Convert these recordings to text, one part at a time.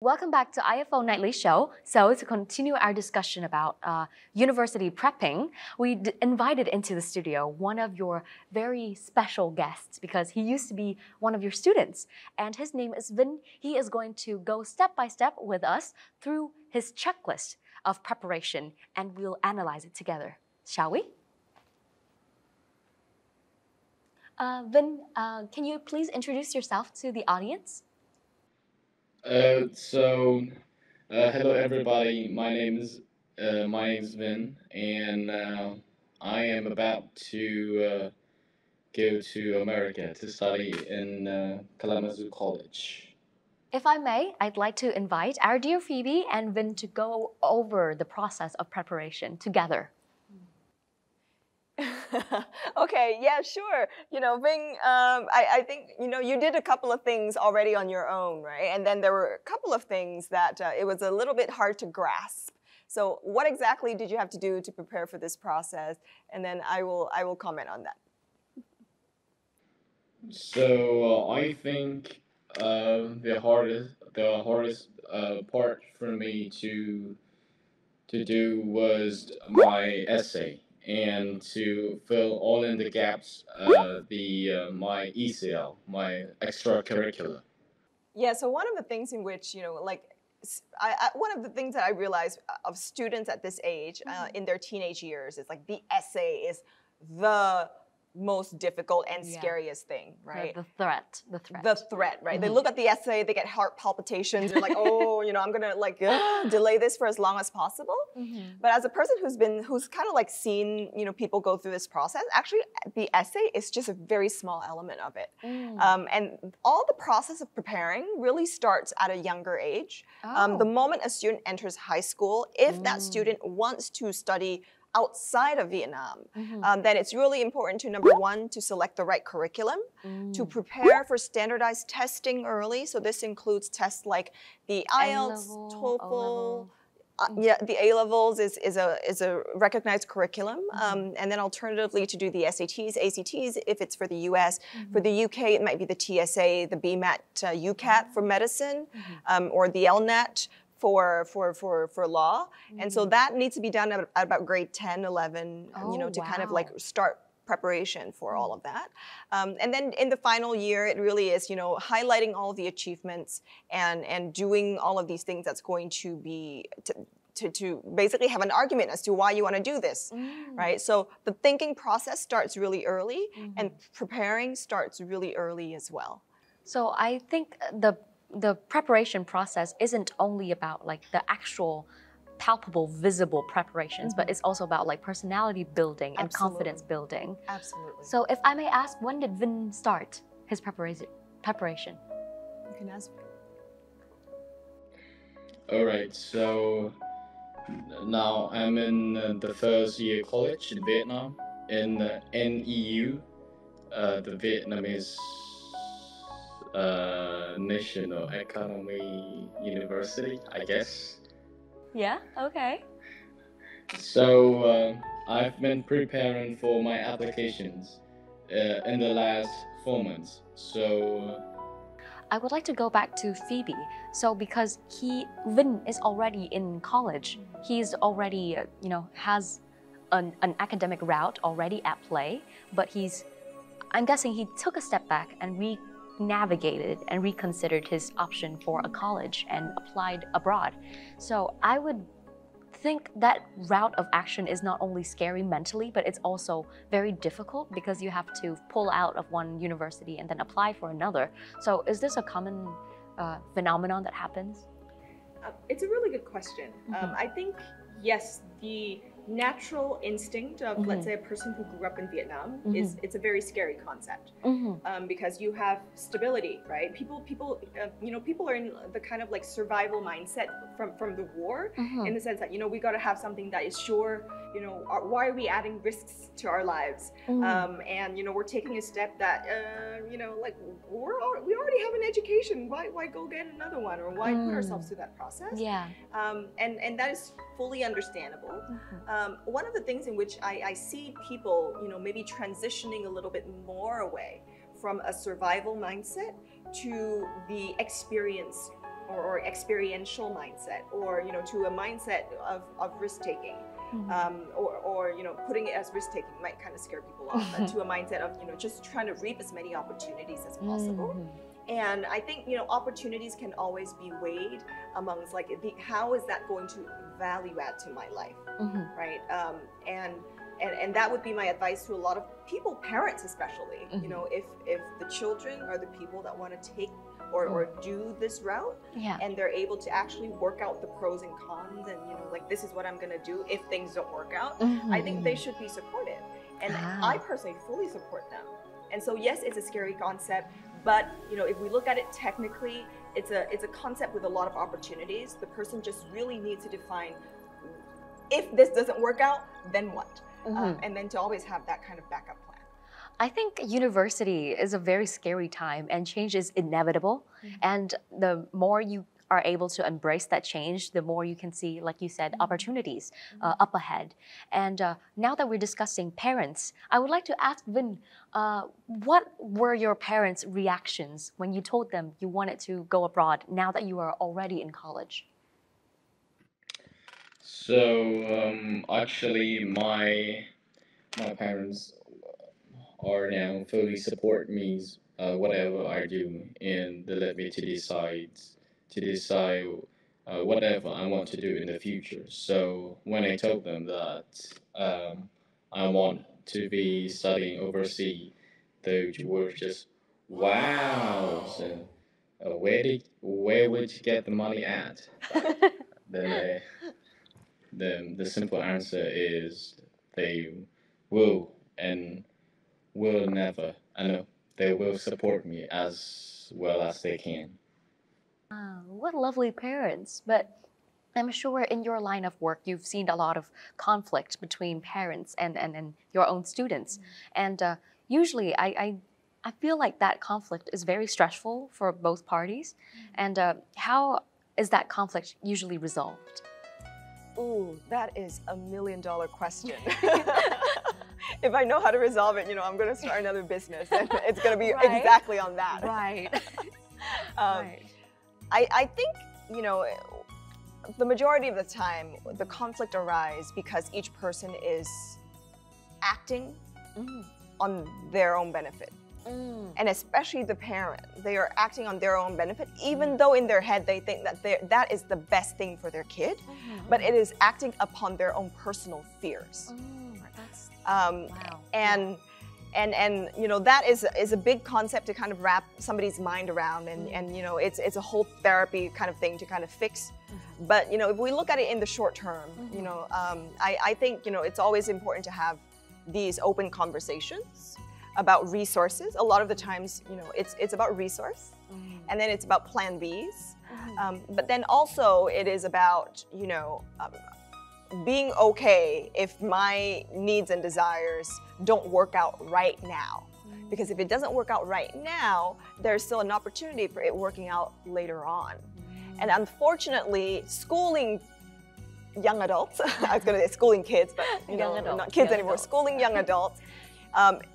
Welcome back to IFO Nightly Show. So to continue our discussion about university prepping, we invited into the studio one of your very special guests because he used to be one of your students. And his name is Vin. He is going to go step by step with us through his checklist of preparation and we'll analyze it together. Shall we? Vin, can you please introduce yourself to the audience? Hello everybody. My name is Vin, and I am about to go to America to study in Kalamazoo College. If I may, I'd like to invite our dear Phoebe and Vin to go over the process of preparation together. Okay, yeah, sure. You know, Ving, I think, you know, you did a couple of things already on your own, right? And then there were a couple of things that it was a little bit hard to grasp. So what exactly did you have to do to prepare for this process? And then I will comment on that. So I think the hardest part for me to do was my essay. And to fill all in the gaps, my ECL, my extracurricular. Yeah, so one of the things in which, you know, like, one of the things that I realized of students at this age, in their teenage years, is like the essay is the most difficult and scariest thing, right? The threat, right? They look at the essay, they get heart palpitations, they're like, oh, you know, I'm gonna like delay this for as long as possible. But as a person who's kind of like seen, you know, people go through this process, actually the essay is just a very small element of it. And all the process of preparing really starts at a younger age. The moment a student enters high school, if that student wants to study outside of Vietnam, then it's really important to, number one, to select the right curriculum, to prepare for standardized testing early. So this includes tests like the IELTS, TOEFL. Yeah, the A-levels is a recognized curriculum. And then alternatively to do the SATs, ACTs, if it's for the US. For the UK, it might be the TSA, the BMAT, UCAT for medicine, or the LNET for law. And so that needs to be done at about grade 10, 11, you know, to kind of like start preparation for all of that. And then in the final year, it really is, you know, highlighting all the achievements and doing all of these things that's going to be to basically have an argument as to why you want to do this, right? So the thinking process starts really early and preparing starts really early as well. So I think the preparation process isn't only about like the actual palpable, visible preparations, but it's also about like personality building and confidence building. Absolutely. So if I may ask, when did Vin start his preparation? You can ask. All right, so now I'm in the first year college in Vietnam, in NEU, the Vietnamese National Economy University, I guess. Yeah, okay. So I've been preparing for my applications in the last 4 months. So I would like to go back to Phoebe. So because Vin is already in college, he's already, you know, has an academic route already at play, but I'm guessing he took a step back and navigated and reconsidered his option for a college and applied abroad. So I would think that route of action is not only scary mentally, but it's also very difficult because you have to pull out of one university and then apply for another. So is this a common phenomenon that happens? It's a really good question. I think, yes, the natural instinct of, let's say, a person who grew up in Vietnam it's a very scary concept because you have stability, right? People you know, people are in the kind of like survival mindset from the war, in the sense that, you know, we got to have something that is sure. You know, why are we adding risks to our lives? And you know, we're taking a step that you know, like we already have an education. Why go get another one, or why put ourselves through that process? Yeah. And that is fully understandable. One of the things in which I see people, you know, maybe transitioning a little bit more away from a survival mindset to the experience or experiential mindset, or to a mindset of risk taking, or putting it as risk taking might kind of scare people off, and to a mindset of just trying to reap as many opportunities as possible. And I think opportunities can always be weighed amongst like how is that going to value add to my life, right? And that would be my advice to a lot of people, parents especially. If the children are the people that want to take or do this route, and they're able to actually work out the pros and cons, and like this is what I'm gonna do if things don't work out, I think they should be supported. And I personally fully support them. And so yes, it's a scary concept, but if we look at it technically, it's a concept with a lot of opportunities. The person just really needs to define, if this doesn't work out, then what? And then to always have that kind of backup plan. I think university is a very scary time, and change is inevitable. And the more you are able to embrace that change, the more you can see, like you said, opportunities up ahead. And now that we're discussing parents, I would like to ask Vinh, what were your parents' reactions when you told them you wanted to go abroad now that you are already in college? So actually, my parents are now fully support me whatever I do, and they let me to decide whatever I want to do in the future. So when I told them that I want to be studying overseas, they were just wow. So where would you get the money at? Then the simple answer is they will and will never. I know they will support me as well as they can. What lovely parents. But I'm sure in your line of work, you've seen a lot of conflict between parents and your own students. And usually I feel like that conflict is very stressful for both parties. And how is that conflict usually resolved? Ooh, that is $1 million question. If I know how to resolve it, I'm going to start another business, and it's going to be exactly on that. Right. I think, the majority of the time, the conflict arises because each person is acting on their own benefit. And especially the parent, they are acting on their own benefit, even though in their head they think that that is the best thing for their kid, but it is acting upon their own personal fears. Wow. And that is a big concept to kind of wrap somebody's mind around, and it's a whole therapy kind of thing to kind of fix. But if we look at it in the short term, I think it's always important to have these open conversations about resources. A lot of the times, it's about resource, and then it's about plan Bs. But then also it is about, being okay if my needs and desires don't work out right now. Because if it doesn't work out right now, there's still an opportunity for it working out later on. And unfortunately, schooling young adults, I was going to say schooling kids, but not kids anymore, schooling young adults,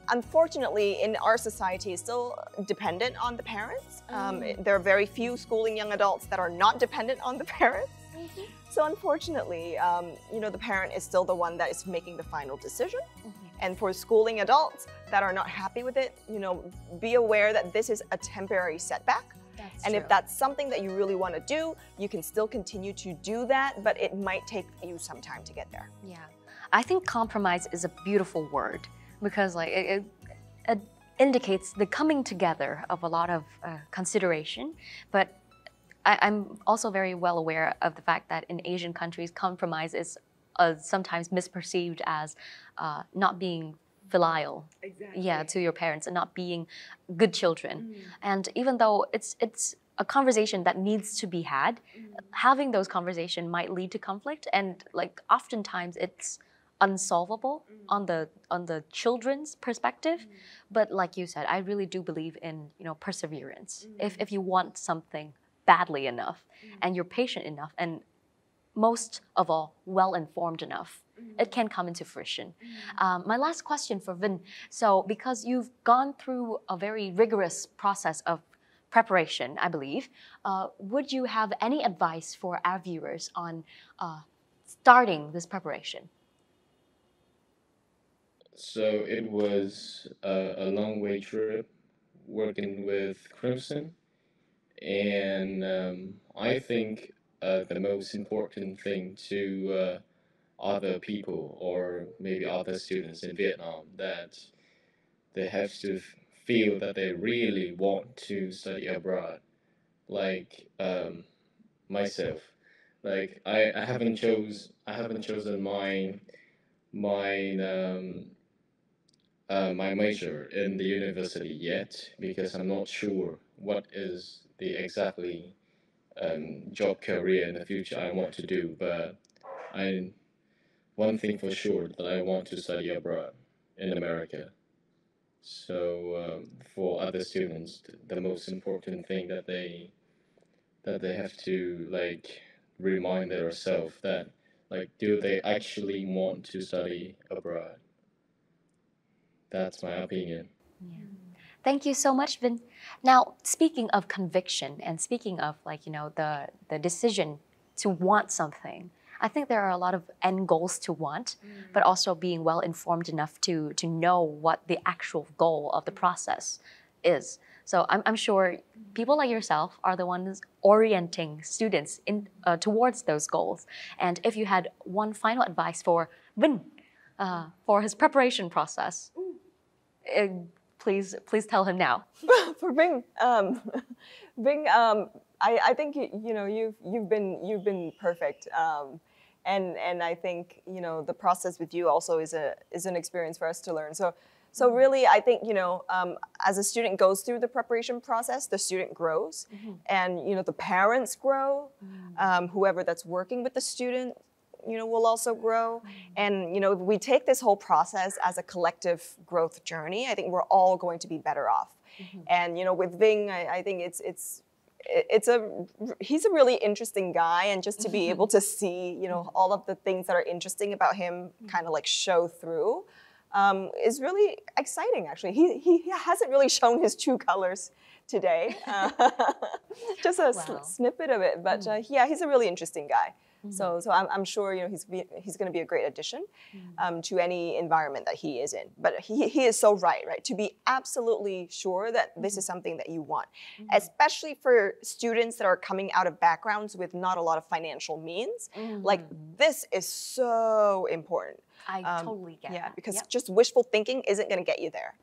unfortunately, in our society, is still dependent on the parents. There are very few schooling young adults that are not dependent on the parents. So unfortunately, the parent is still the one that is making the final decision. And for schooling adults that are not happy with it, be aware that this is a temporary setback. And if that's something that you really want to do, you can still continue to do that, but it might take you some time to get there. Yeah, I think compromise is a beautiful word, because it indicates the coming together of a lot of consideration. But I'm also very well aware of the fact that in Asian countries, compromise is sometimes misperceived as not being filial, to your parents, and not being good children. And even though it's a conversation that needs to be had, having those conversations might lead to conflict, and oftentimes it's unsolvable on the children's perspective. But like you said, I really do believe in perseverance. If you want something badly enough, and you're patient enough, and most of all, well-informed enough, it can come into fruition. My last question for Vinh. So because you've gone through a very rigorous process of preparation, I believe. Would you have any advice for our viewers on starting this preparation? So it was a long way trip working with Crimson, and I think the most important thing to other people or maybe other students in Vietnam, that they have to feel that they really want to study abroad. Like myself, like I haven't chosen my my major in the university yet, because I'm not sure what is the exactly job career in the future I want to do. But one thing for sure, that I want to study abroad in America. So for other students, the most important thing that they have to like remind themselves that, like, do they actually want to study abroad? That's my opinion. Yeah. Thank you so much, Vinh. Now, speaking of conviction and speaking of, like, you know, the decision to want something, I think there are a lot of end goals to want, but also being well informed enough to know what the actual goal of the process is. So I'm sure people like yourself are the ones orienting students in towards those goals. And if you had one final advice for Vinh for his preparation process, please tell him now. For Bing, Bing, I think you know you've been perfect, and I think, you know, the process with you also is an experience for us to learn. So really, I think, you know, as a student goes through the preparation process, the student grows, and, you know, the parents grow. Whoever that's working with the student, you know, will also grow. And, you know, if we take this whole process as a collective growth journey, I think we're all going to be better off. And, you know, with Vinh, I think he's a really interesting guy, and just to be able to see, you know, all of the things that are interesting about him kind of like show through is really exciting, actually. He hasn't really shown his true colors today. Just a snippet of it, but yeah, he's a really interesting guy. So I'm sure, you know, he's going to be a great addition to any environment that he is in. But he is so right? To be absolutely sure that this is something that you want, especially for students that are coming out of backgrounds with not a lot of financial means. Like, this is so important. I totally get that. Because just wishful thinking isn't going to get you there.